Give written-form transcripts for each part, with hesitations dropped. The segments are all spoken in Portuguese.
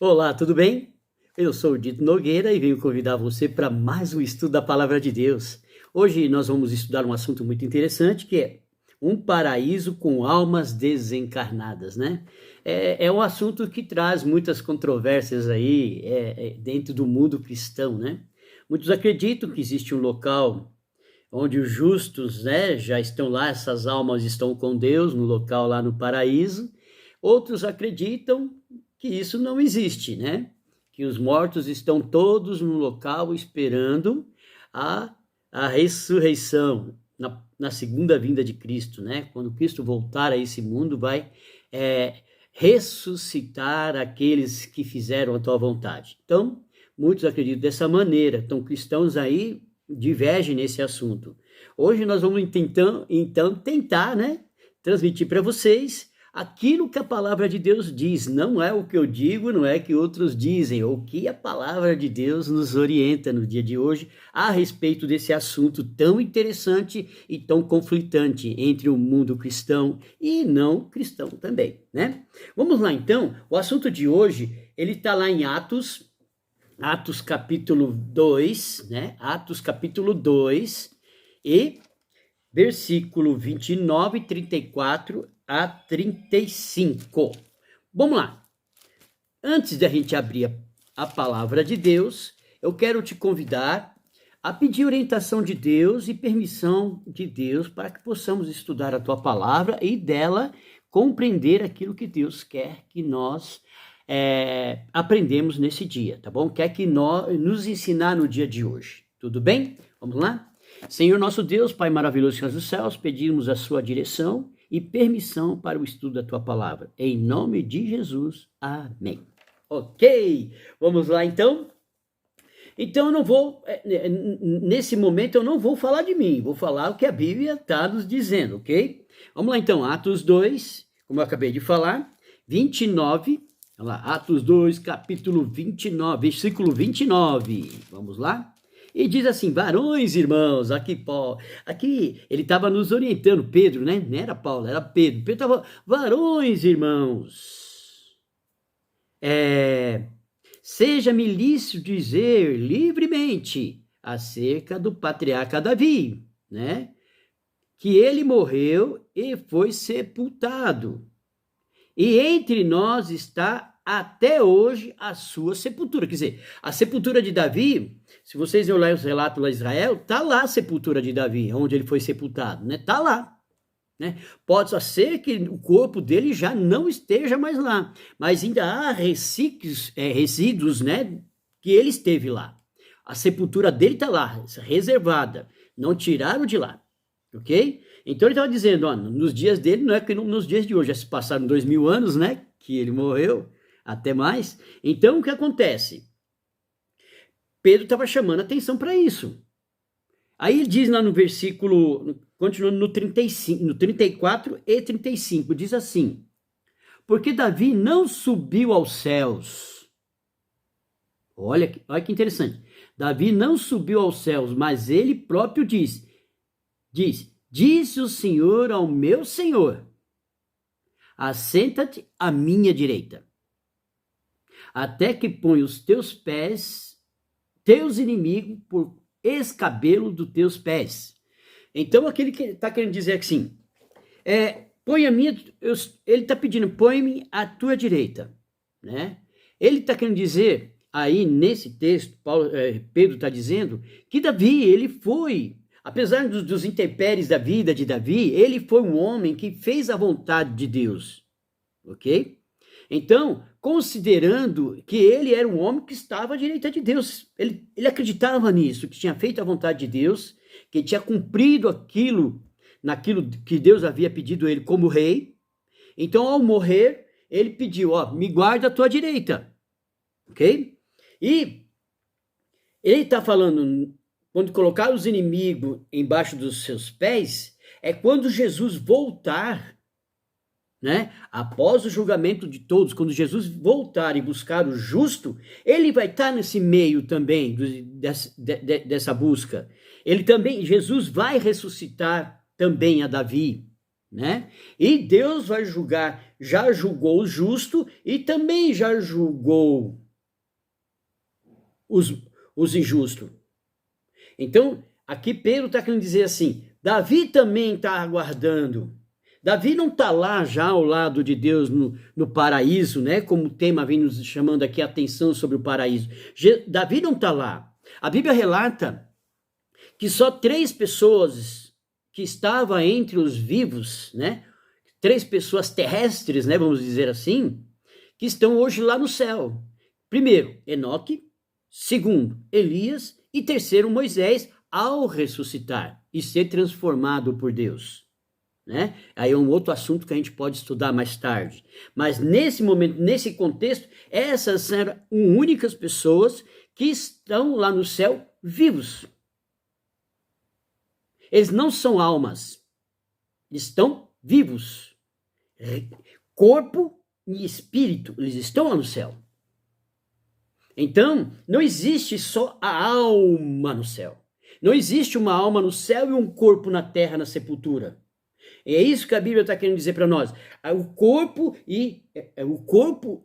Olá, tudo bem? Eu sou o Dito Nogueira e venho convidar você para mais um estudo da Palavra de Deus. Hoje nós vamos estudar um assunto muito interessante que é um paraíso com almas desencarnadas, né? É um assunto que traz muitas controvérsias aí dentro do mundo cristão, né? Muitos acreditam que existe um local onde os justos, né, já estão lá, essas almas estão com Deus, no local lá no paraíso. Outros acreditam que isso não existe, né? Que os mortos estão todos no local esperando a, a ressurreição, na segunda vinda de Cristo, né? Quando Cristo voltar a esse mundo, vai ressuscitar aqueles que fizeram a tua vontade. Então, muitos acreditam dessa maneira. Então, cristãos aí divergem nesse assunto. Hoje nós vamos então tentar, né, transmitir para vocês aquilo que a palavra de Deus diz. Não é o que eu digo, não é o que outros dizem, o que a palavra de Deus nos orienta no dia de hoje a respeito desse assunto tão interessante e tão conflitante entre o mundo cristão e não cristão também, né? Vamos lá então, o assunto de hoje, ele está lá em Atos capítulo 2, né? Atos capítulo 2 e versículo 29, 34 a 35. Vamos lá. Antes da gente abrir a palavra de Deus, eu quero te convidar a pedir orientação de Deus e permissão de Deus para que possamos estudar a tua palavra e dela compreender aquilo que Deus quer que nós aprendemos nesse dia, tá bom? Quer que nos ensinar no dia de hoje. Tudo bem? Vamos lá? Senhor nosso Deus, Pai maravilhoso dos céus, pedimos a sua direção e permissão para o estudo da tua palavra. Em nome de Jesus, amém. Ok, vamos lá então? Então eu não vou, nesse momento eu não vou falar de mim, vou falar o que a Bíblia está nos dizendo, ok? Vamos lá então, Atos 2, como eu acabei de falar, 29, vamos lá, Atos 2, capítulo 29, versículo 29, vamos lá? E diz assim, varões, irmãos, aqui ele estava nos orientando, Pedro, né? Não era Paulo, era Pedro. Pedro estava, varões, irmãos, seja-me lícito dizer livremente acerca do patriarca Davi, né? Que ele morreu e foi sepultado. E entre nós está até hoje a sua sepultura. Quer dizer, a sepultura de Davi, se vocês olharem os relatos lá de Israel, está lá a sepultura de Davi, onde ele foi sepultado, né? Está lá. Né? Pode ser que o corpo dele já não esteja mais lá, mas ainda há resíduos, né, que ele esteve lá. A sepultura dele está lá, reservada, não tiraram de lá, ok? Então ele estava dizendo, ó, nos dias dele, não é que nos dias de hoje, já se passaram 2000 anos, né, que ele morreu, até mais. Então o que acontece? Pedro estava chamando atenção para isso. Aí ele diz lá no versículo, continuando no 35, no 34 e 35, diz assim, porque Davi não subiu aos céus. Olha que interessante. Davi não subiu aos céus, mas ele próprio disse o Senhor ao meu Senhor, assenta-te à minha direita, até que ponha os teus pés, teus inimigos, por escabelo dos teus pés. Então, aquele que está querendo dizer assim, ele está pedindo, põe-me à tua direita, né? Ele está querendo dizer, aí nesse texto, Pedro está dizendo, que Davi, ele foi, apesar dos intempéries da vida de Davi, ele foi um homem que fez a vontade de Deus, ok? Então, considerando que ele era um homem que estava à direita de Deus, ele acreditava nisso, que tinha feito a vontade de Deus, que tinha cumprido naquilo que Deus havia pedido a ele como rei. Então, ao morrer, ele pediu, ó, me guarda a tua direita, ok? E ele está falando, quando colocar os inimigos embaixo dos seus pés, é quando Jesus voltar, né? Após o julgamento de todos, quando Jesus voltar e buscar o justo, ele vai estar nesse meio também dessa busca. Jesus vai ressuscitar também a Davi, né? E Deus vai julgar já julgou o justo e também já julgou os injustos. Então, aqui Pedro está querendo dizer assim, Davi também está aguardando. Davi não está lá já ao lado de Deus no paraíso, né? Como o tema vem nos chamando aqui a atenção sobre o paraíso. Davi não está lá. A Bíblia relata que só 3 pessoas que estavam entre os vivos, né? 3 pessoas terrestres, né? Vamos dizer assim, que estão hoje lá no céu. Primeiro, Enoque. Segundo, Elias. E terceiro, Moisés, ao ressuscitar e ser transformado por Deus. Né? Aí é um outro assunto que a gente pode estudar mais tarde. Mas nesse momento, nesse contexto, essas são únicas pessoas que estão lá no céu vivos. Eles não são almas, estão vivos. Corpo e espírito, eles estão lá no céu. Então, não existe só a alma no céu. Não existe uma alma no céu e um corpo na terra, na sepultura. É isso que a Bíblia está querendo dizer para nós. O corpo,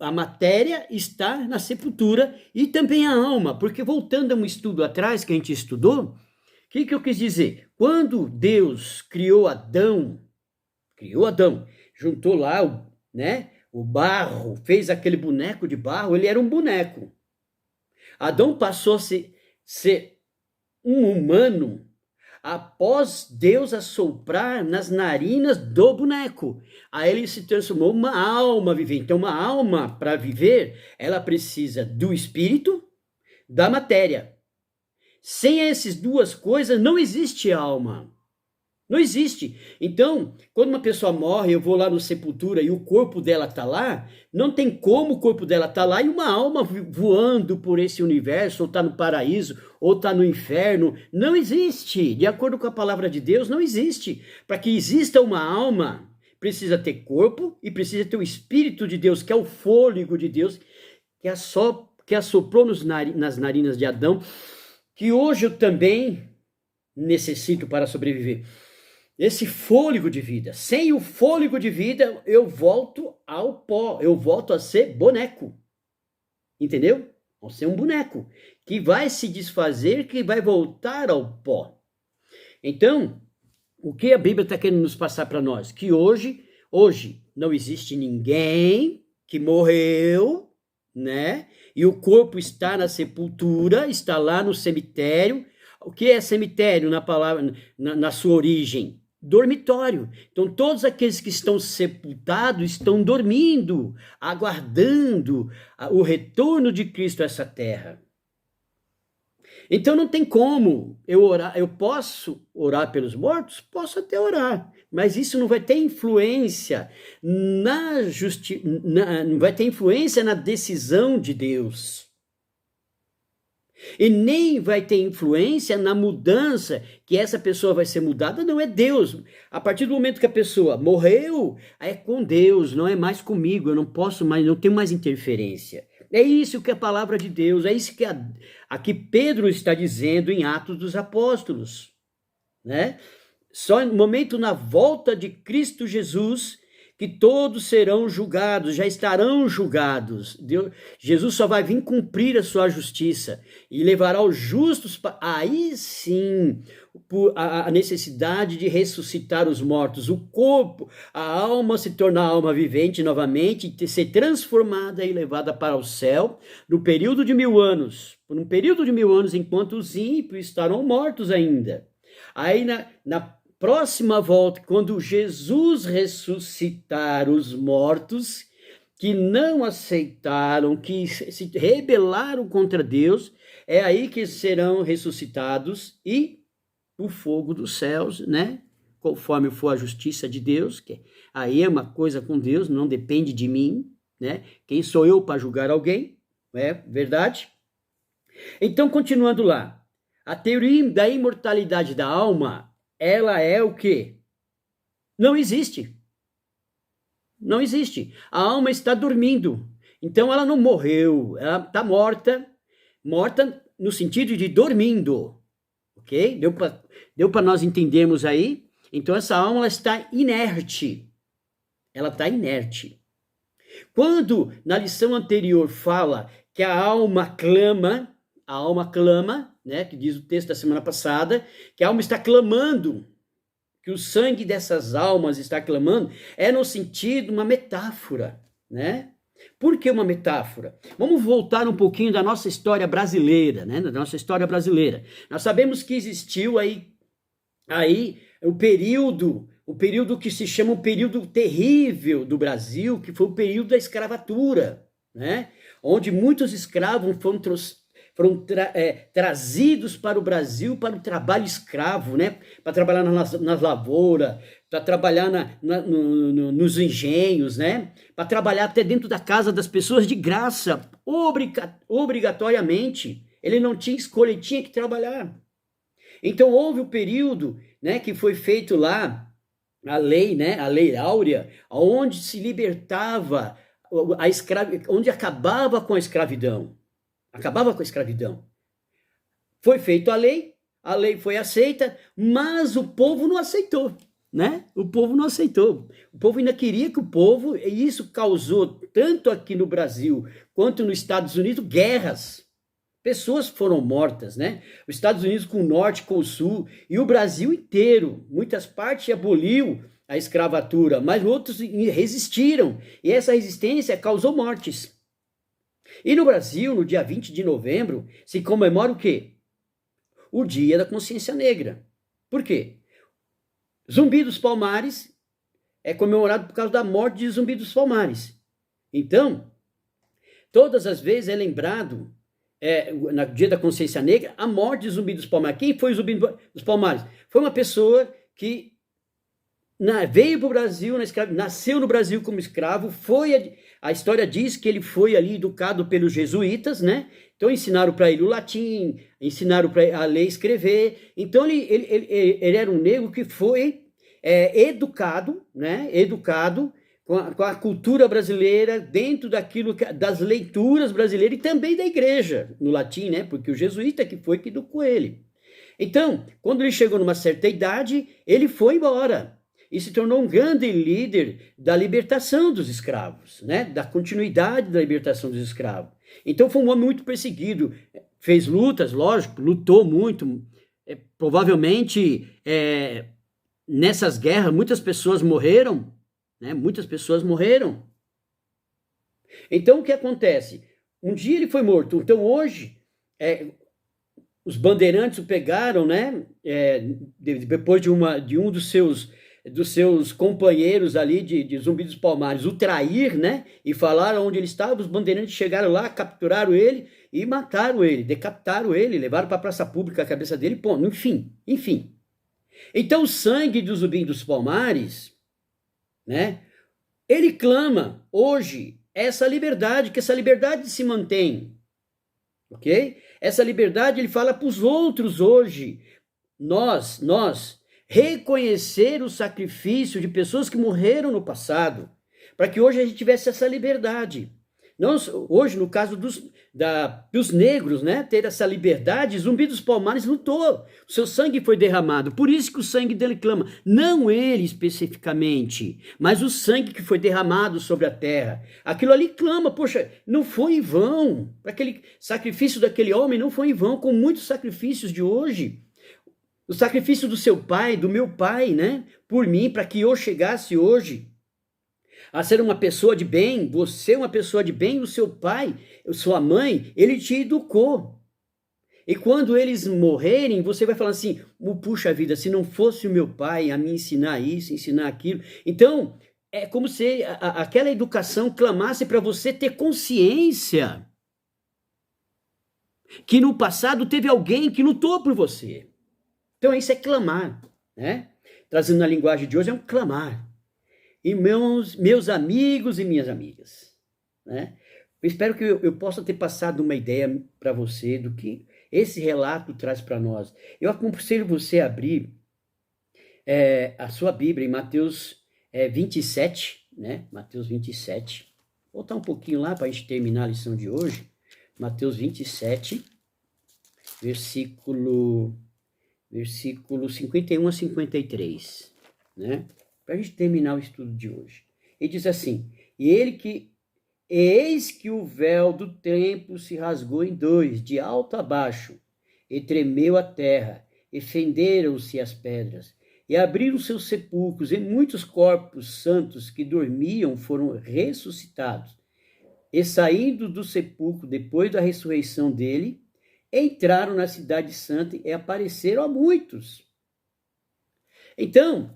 a matéria está na sepultura e também a alma. Porque voltando a um estudo atrás que a gente estudou, o que eu quis dizer? Quando Deus criou Adão, juntou lá, né, o barro, fez aquele boneco de barro, ele era um boneco. Adão passou a ser um humano após Deus assoprar nas narinas do boneco. Aí ele se transformou uma alma vivente. Então, uma alma, para viver, ela precisa do espírito, da matéria. Sem essas duas coisas, não existe alma. Não existe. Então, quando uma pessoa morre, eu vou lá no sepultura e o corpo dela está lá, não tem como o corpo dela estar lá e uma alma voando por esse universo, ou está no paraíso, ou está no inferno. Não existe. De acordo com a palavra de Deus, não existe. Para que exista uma alma, precisa ter corpo e precisa ter o Espírito de Deus, que é o fôlego de Deus, que assoprou nas narinas de Adão, que hoje eu também necessito para sobreviver. Esse fôlego de vida. Sem o fôlego de vida, eu volto ao pó. Eu volto a ser boneco. Entendeu? Vou ser um boneco que vai se desfazer, que vai voltar ao pó. Então, o que a Bíblia está querendo nos passar para nós? Que hoje não existe ninguém que morreu, né? E o corpo está na sepultura, está lá no cemitério. O que é cemitério na palavra, na sua origem? Dormitório. Então, todos aqueles que estão sepultados estão dormindo, aguardando o retorno de Cristo a essa terra. Então, não tem como eu orar. Eu posso orar pelos mortos? Posso até orar, mas isso não vai ter influência não vai ter influência na decisão de Deus. E nem vai ter influência na mudança, que essa pessoa vai ser mudada, não é Deus. A partir do momento que a pessoa morreu, é com Deus, não é mais comigo, eu não posso mais, não tenho mais interferência. É isso que a palavra de Deus, é isso que aqui Pedro está dizendo em Atos dos Apóstolos, né? Só no momento na volta de Cristo Jesus que todos serão julgados, já estarão julgados. Jesus só vai vir cumprir a sua justiça e levará os justos para... Aí sim, a necessidade de ressuscitar os mortos, o corpo, a alma se tornar alma vivente novamente, e ser transformada e levada para o céu no período de 1000 anos. Por um período de 1000 anos, enquanto os ímpios estarão mortos ainda. Aí na próxima volta, quando Jesus ressuscitar os mortos que não aceitaram, que se rebelaram contra Deus, é aí que serão ressuscitados e o fogo dos céus, né? Conforme for a justiça de Deus, que aí é uma coisa com Deus, não depende de mim, né? Quem sou eu para julgar alguém? É verdade? Então, continuando lá, a teoria da imortalidade da alma, ela é o quê? Não existe. Não existe. A alma está dormindo. Então ela não morreu, ela está morta. Morta no sentido de dormindo. Ok? Deu para nós entendermos aí? Então essa alma ela está inerte. Ela está inerte. Quando na lição anterior fala que a alma clama, né, que diz o texto da semana passada, que a alma está clamando, que o sangue dessas almas está clamando, é no sentido, uma metáfora, né? Por que uma metáfora? Vamos voltar um pouquinho da nossa história brasileira, né? Da nossa história brasileira. Nós sabemos que existiu aí o período que se chama o período terrível do Brasil, que foi o período da escravatura, né? Onde muitos escravos foram trazidos para o Brasil para o trabalho escravo, né? Para trabalhar nas lavouras, para trabalhar nos engenhos, né? Para trabalhar até dentro da casa das pessoas de graça, obrigatoriamente. Ele não tinha escolha, ele tinha que trabalhar. Então houve o período, né, que foi feito lá a lei, né, a Lei Áurea, onde se libertava onde acabava com a escravidão. Acabava com a escravidão. Foi feita a lei foi aceita, mas o povo não aceitou, né? O povo não aceitou. O povo ainda queria que e isso causou, tanto aqui no Brasil quanto nos Estados Unidos, guerras. Pessoas foram mortas, né? Os Estados Unidos com o norte, com o sul, e o Brasil inteiro. Muitas partes aboliu a escravatura, mas outros resistiram. E essa resistência causou mortes. E no Brasil, no dia 20 de novembro, se comemora o quê? O Dia da Consciência Negra. Por quê? Zumbi dos Palmares é comemorado por causa da morte de Zumbi dos Palmares. Então, todas as vezes é lembrado, no Dia da Consciência Negra, a morte de Zumbi dos Palmares. Quem foi o Zumbi dos Palmares? Foi uma pessoa que veio para o Brasil, nasceu no Brasil como escravo, a história diz que ele foi ali educado pelos jesuítas, né? Então ensinaram para ele o latim, ensinaram para ele a ler e escrever. Então ele era um negro que foi educado, né? Educado com a cultura brasileira, dentro das leituras brasileiras e também da igreja, no latim, né? Porque o jesuíta que educou ele. Então, quando ele chegou numa certa idade, ele foi embora e se tornou um grande líder da libertação dos escravos, né? Da continuidade da libertação dos escravos. Então foi um homem muito perseguido, fez lutas, lógico, lutou muito, provavelmente nessas guerras muitas pessoas morreram, né? Muitas pessoas morreram. Então o que acontece? Um dia ele foi morto, então hoje os bandeirantes o pegaram, né? Depois de um dos seus companheiros ali de Zumbi dos Palmares o trair, né? E falaram onde ele estava, os bandeirantes chegaram lá, capturaram ele e mataram ele, decapitaram ele, levaram para a praça pública a cabeça dele, pô, enfim. Então o sangue do Zumbi dos Palmares, né? Ele clama hoje essa liberdade, que essa liberdade se mantém, ok? Essa liberdade ele fala para os outros hoje, nós reconhecer o sacrifício de pessoas que morreram no passado, para que hoje a gente tivesse essa liberdade. Não, hoje, no caso dos negros, né, ter essa liberdade, Zumbi dos Palmares lutou, o seu sangue foi derramado, por isso que o sangue dele clama, não ele especificamente, mas o sangue que foi derramado sobre a terra, aquilo ali clama, poxa, não foi em vão, aquele sacrifício daquele homem não foi em vão, com muitos sacrifícios de hoje, o sacrifício do seu pai, do meu pai, né? Por mim, para que eu chegasse hoje a ser uma pessoa de bem, você uma pessoa de bem, o seu pai, a sua mãe, ele te educou. E quando eles morrerem, você vai falar assim, puxa vida, se não fosse o meu pai a me ensinar isso, ensinar aquilo. Então, é como se aquela educação clamasse para você ter consciência que no passado teve alguém que lutou por você. Então isso é clamar, né? Trazendo na linguagem de hoje, é um clamar. E meus amigos e minhas amigas, né? Eu espero que eu possa ter passado uma ideia para você do que esse relato traz para nós. Eu aconselho você a abrir a sua Bíblia em Mateus 27, né? Mateus 27. Vou voltar um pouquinho lá para a gente terminar a lição de hoje. Mateus 27, versículo 51 a 53, né? Para a gente terminar o estudo de hoje. Ele diz assim, e ele que Eis que o véu do templo se rasgou em dois, de alto a baixo, e tremeu a terra, e fenderam-se as pedras, e abriram seus sepulcros, e muitos corpos santos que dormiam foram ressuscitados. E saindo do sepulcro, depois da ressurreição dele, entraram na cidade santa e apareceram a muitos. Então,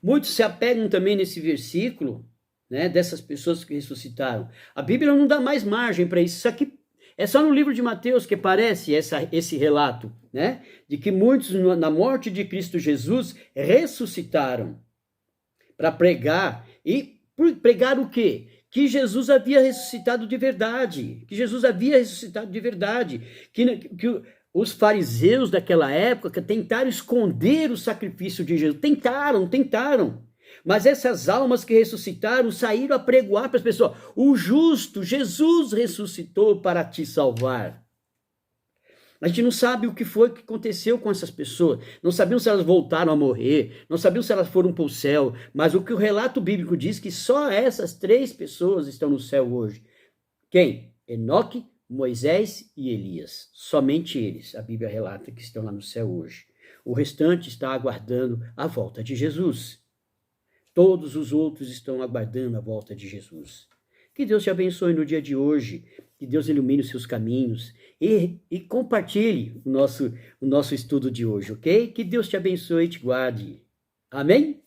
muitos se apegam também nesse versículo, né, dessas pessoas que ressuscitaram. A Bíblia não dá mais margem para isso. Isso aqui é só no livro de Mateus que aparece esse relato, né, de que muitos na morte de Cristo Jesus ressuscitaram para pregar. E pregar o quê? Que Jesus havia ressuscitado de verdade, que Jesus havia ressuscitado de verdade, que os fariseus daquela época tentaram esconder o sacrifício de Jesus, tentaram, mas essas almas que ressuscitaram saíram a pregoar para as pessoas, o justo, Jesus ressuscitou para te salvar. A gente não sabe o que foi que aconteceu com essas pessoas, não sabemos se elas voltaram a morrer, não sabemos se elas foram para o céu, mas o que o relato bíblico diz que só essas 3 pessoas estão no céu hoje. Quem? Enoque, Moisés e Elias. Somente eles, a Bíblia relata que estão lá no céu hoje. O restante está aguardando a volta de Jesus. Todos os outros estão aguardando a volta de Jesus. Que Deus te abençoe no dia de hoje, que Deus ilumine os seus caminhos e compartilhe o nosso estudo de hoje, ok? Que Deus te abençoe e te guarde. Amém?